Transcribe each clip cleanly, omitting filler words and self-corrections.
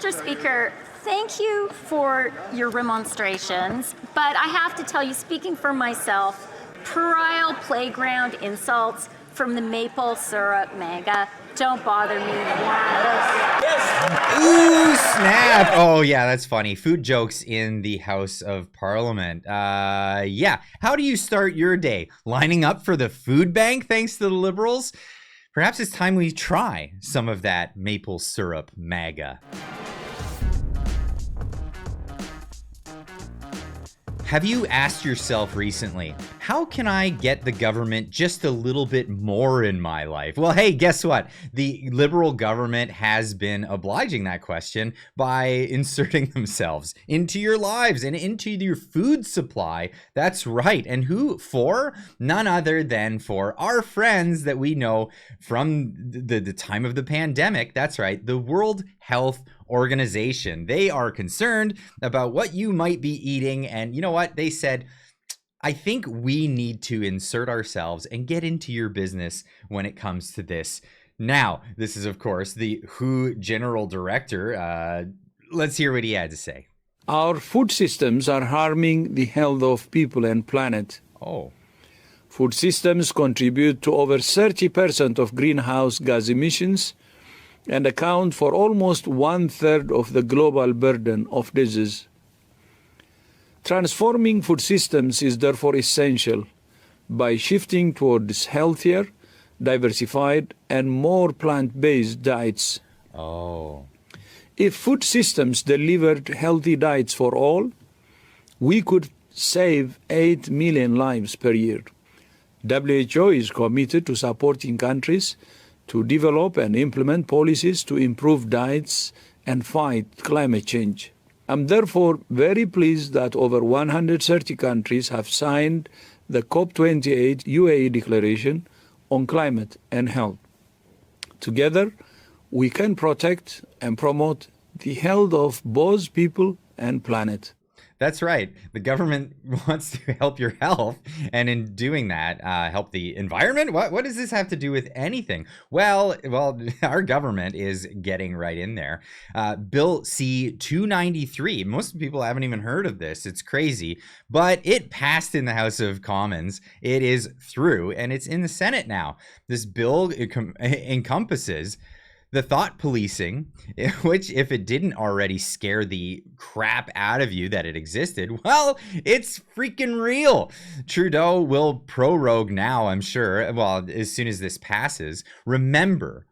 Mr. Speaker, thank you for your remonstrations, but I have to tell you, speaking for myself, puerile playground insults from the maple syrup MAGA don't bother me one bit. Ooh, snap. Oh, yeah, that's funny. Food jokes in the House of Parliament. Yeah. How do you start your day? Lining up for the food bank thanks to the Liberals? Perhaps it's time we try some of that maple syrup MAGA. Have you asked yourself recently, how can I get the government just a little bit more in my life? Well, hey, guess what? The Liberal government has been obliging that question by inserting themselves into your lives and into your food supply. That's right. And who for? None other than for our friends that we know from the time of the pandemic. That's right. The World Health Organization. They are concerned about what you might be eating. And you know what? They said, I think we need to insert ourselves and get into your business when it comes to this. Now, this is, of course, the WHO General Director. Let's hear what he had to say. Our food systems are harming the health of people and planet. Oh. Food systems contribute to over 30% of greenhouse gas emissions and account for almost 1/3 of the global burden of disease. Transforming food systems is therefore essential by shifting towards healthier, diversified, and more plant-based diets. Oh. If food systems delivered healthy diets for all, we could save 8 million lives per year. WHO is committed to supporting countries to develop and implement policies to improve diets and fight climate change. I'm therefore very pleased that over 130 countries have signed the COP28 UAE Declaration on Climate and Health. Together, we can protect and promote the health of both people and planet. That's right. The government wants to help your health, and in doing that, help the environment. What does this have to do with anything? Well, our government is getting right in there. Bill C-293. Most people haven't even heard of this. It's crazy, but it passed in the House of Commons. It is through, and it's in the Senate now. This bill encompasses the thought policing, which if it didn't already scare the crap out of you that it existed, well, it's freaking real. Trudeau will prorogue now, I'm sure, well, as soon as this passes. Remember,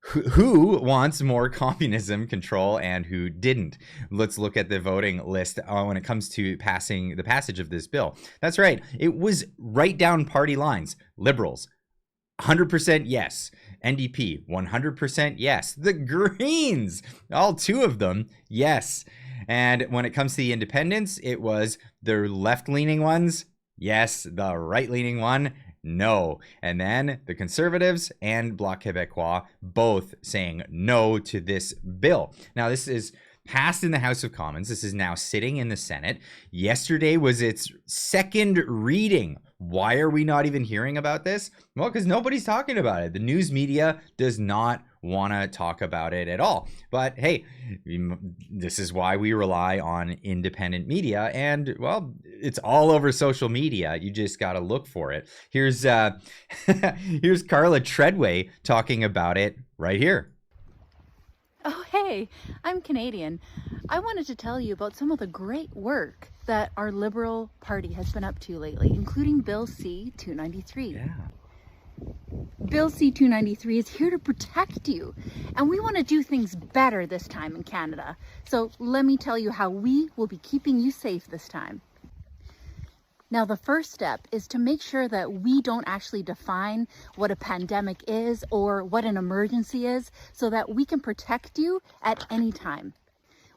who wants more communism control and who didn't? Let's look at the voting list when it comes to passing the passage of this bill. That's right. It was right down party lines. Liberals, 100% yes. NDP, 100% yes. The Greens, all two of them, yes. And when it comes to the independents, it was the left-leaning ones, yes. The right-leaning one, no. And then the Conservatives and Bloc Québécois both saying no to this bill. Now, this is passed in the House of Commons. This is now sitting in the Senate. Yesterday was its second reading. Why are we not even hearing about this? Well, because nobody's talking about it. The news media does not want to talk about it at all. But hey, this is why we rely on independent media. And well, it's all over social media. You just got to look for it. Here's here's Karla Treadway talking about it right here. Oh, hey, I'm Canadian. I wanted to tell you about some of the great work that our Liberal Party has been up to lately, including Bill C-293. Yeah. Bill C-293 is here to protect you, and we want to do things better this time in Canada. So let me tell you how we will be keeping you safe this time. Now, the first step is to make sure that we don't actually define what a pandemic is or what an emergency is so that we can protect you at any time.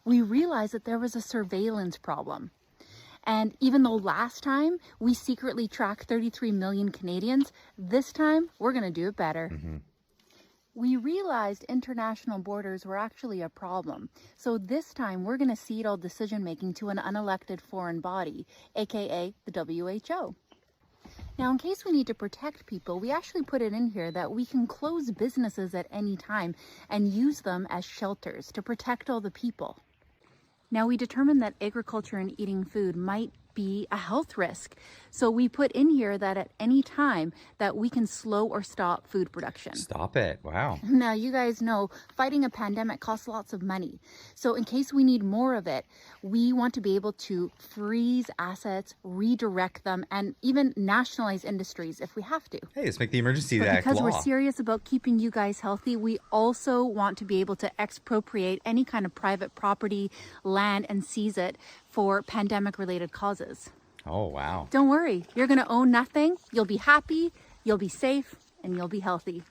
We realized that there was a surveillance problem. And even though last time we secretly tracked 33 million Canadians, this time we're going to do it better. Mm-hmm. We realized international borders were actually a problem. So this time we're going to cede all decision making to an unelected foreign body, aka the WHO. Now, in case we need to protect people, we actually put it in here that we can close businesses at any time and use them as shelters to protect all the people. Now, we determined that agriculture and eating food might be a health risk. So we put in here that at any time that we can slow or stop food production. Stop it. Wow. Now, you guys know fighting a pandemic costs lots of money. So in case we need more of it, we want to be able to freeze assets, redirect them, and even nationalize industries if we have to. Hey, let's make the Emergency But Act because law. we're serious about keeping you guys healthy, we also want to be able to expropriate any kind of private property, land, and seize it for pandemic-related causes. Oh, wow. Don't worry, you're going to own nothing. You'll be happy, you'll be safe, and you'll be healthy.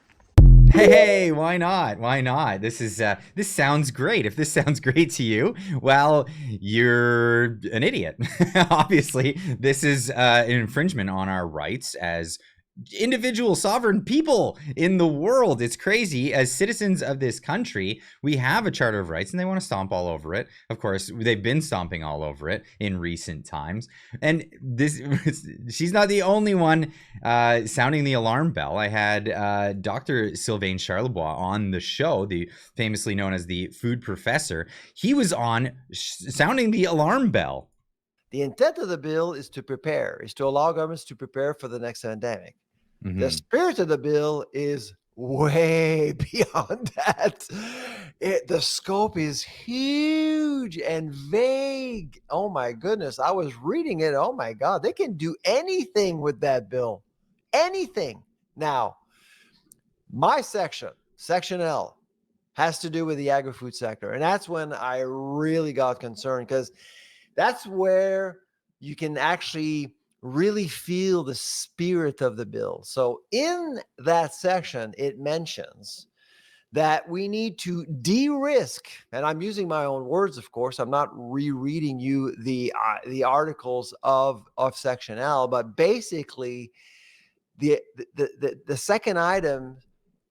Hey, why not? Why not? This sounds great. If this sounds great to you, well, you're an idiot. Obviously, this is an infringement on our rights as individual sovereign people in the world. It's crazy. As citizens of this country, we have a Charter of Rights and they want to stomp all over it. Of course, they've been stomping all over it in recent times. And she's not the only one sounding the alarm bell. I had Dr. Sylvain Charlebois on the show, the famously known as the food professor. He was on sounding the alarm bell. The intent of the bill is to allow governments to prepare for the next pandemic. Mm-hmm. The spirit of the bill is way beyond that. The scope is huge and vague. Oh my goodness. I was reading it. Oh my God. They can do anything with that bill. Anything. Now, my section L, has to do with the agri-food sector. And that's when I really got concerned, because that's where you can actually really feel the spirit of the bill. So in that section, it mentions that we need to de-risk, and I'm using my own words, of course. I'm not rereading you the articles of Section L, but basically the second item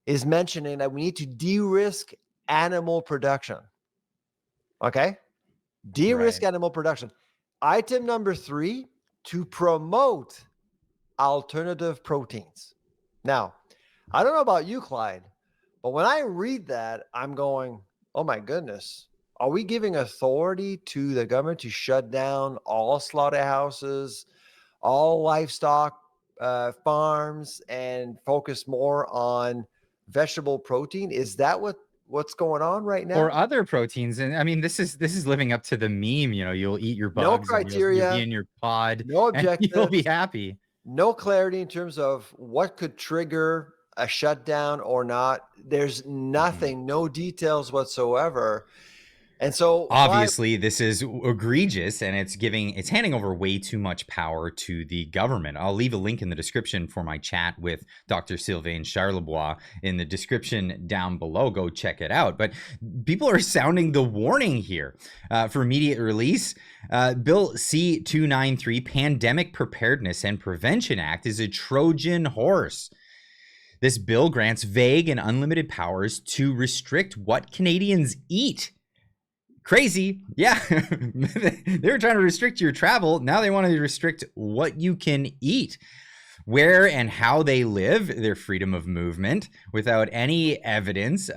is mentioning that we need to de-risk animal production. Okay? De-risk animal production. Item number 3, to promote alternative proteins. Now, I don't know about you, Clyde, but when I read that, I'm going, oh my goodness, are we giving authority to the government to shut down all slaughterhouses, all livestock farms, and focus more on vegetable protein? Is that what's going on right now? Or other proteins? And I mean, this is living up to the meme, you'll eat your bugs, No and criteria, you'll be in your pod, no and objectives, you'll be happy. no clarity in terms of what could trigger a shutdown or not. There's nothing, no details whatsoever. And so obviously this is egregious, and it's handing over way too much power to the government. I'll leave a link in the description for my chat with Dr. Sylvain Charlebois in the description down below. Go check it out. But people are sounding the warning here for immediate release. Bill C-293, Pandemic Preparedness and Prevention Act, is a Trojan horse. This bill grants vague and unlimited powers to restrict what Canadians eat. Crazy. Yeah. They were trying to restrict your travel. Now they want to restrict what you can eat, where and how they live, their freedom of movement. Without any evidence,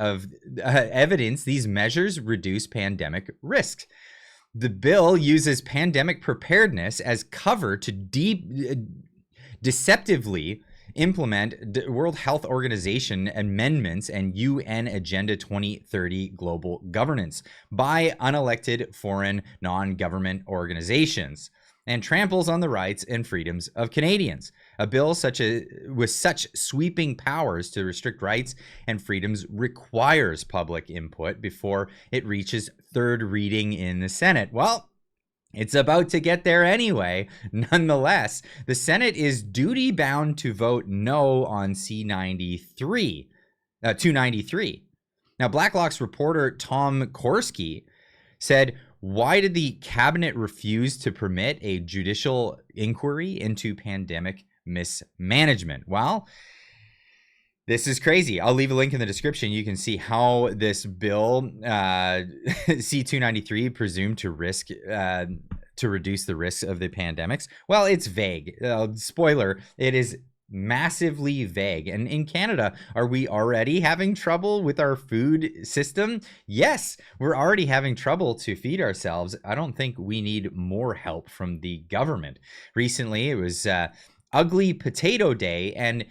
these measures reduce pandemic risks. The bill uses pandemic preparedness as cover to deceptively implement World Health Organization amendments and UN Agenda 2030 global governance by unelected foreign non-government organizations, and tramples on the rights and freedoms of Canadians. A bill with such sweeping powers to restrict rights and freedoms requires public input before it reaches third reading in the Senate. Well, it's about to get there anyway. Nonetheless, the Senate is duty-bound to vote no on C-293. Now, Blacklock's reporter Tom Korski said, why did the cabinet refuse to permit a judicial inquiry into pandemic mismanagement? Well, this is crazy. I'll leave a link in the description. You can see how this bill, C-293, presumed to risk to reduce the risks of the pandemics? Well, it's vague. Spoiler, it is massively vague. And in Canada, are we already having trouble with our food system? Yes, we're already having trouble to feed ourselves. I don't think we need more help from the government. Recently, it was Ugly Potato Day, and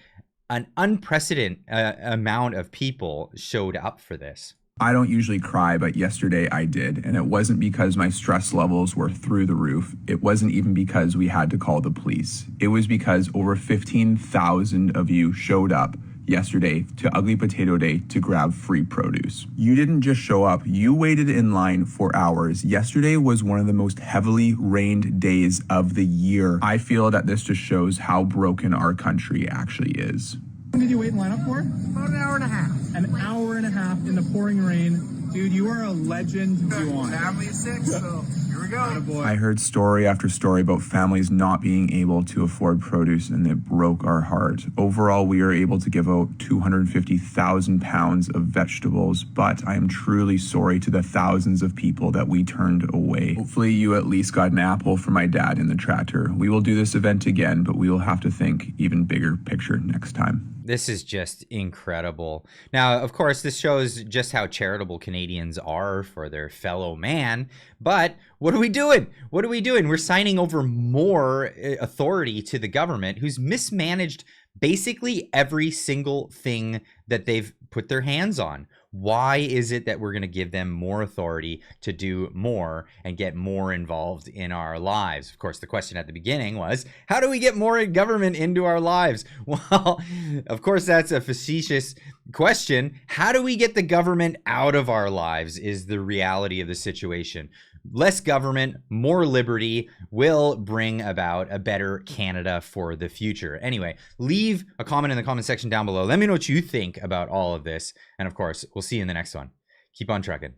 an unprecedented amount of people showed up for this. I don't usually cry, but yesterday I did. And it wasn't because my stress levels were through the roof. It wasn't even because we had to call the police. It was because over 15,000 of you showed up yesterday to Ugly Potato Day to grab free produce. You didn't just show up, you waited in line for hours. Yesterday was one of the most heavily rained days of the year. I feel that this just shows how broken our country actually is. How long did you wait in line up for? About an hour and a half. An hour and a half in the pouring rain. Dude, you are a legend. You on. Family of 6, so here we go. I heard story after story about families not being able to afford produce, and it broke our heart. Overall, we are able to give out 250,000 pounds of vegetables, but I am truly sorry to the thousands of people that we turned away. Hopefully you at least got an apple for my dad in the tractor. We will do this event again, but we will have to think even bigger picture next time. This is just incredible. Now, of course, this shows just how charitable Canadians are for their fellow man. But what are we doing? What are we doing? We're signing over more authority to the government, who's mismanaged basically every single thing that they've put their hands on. Why is it that we're going to give them more authority to do more and get more involved in our lives? Of course, the question at the beginning was, how do we get more government into our lives? Well, of course, that's a facetious question. How do we get the government out of our lives is the reality of the situation. Less government, more liberty will bring about a better Canada for the future. Anyway, leave a comment in the comment section down below. Let me know what you think about all of this. And of course, we'll see you in the next one. Keep on trucking.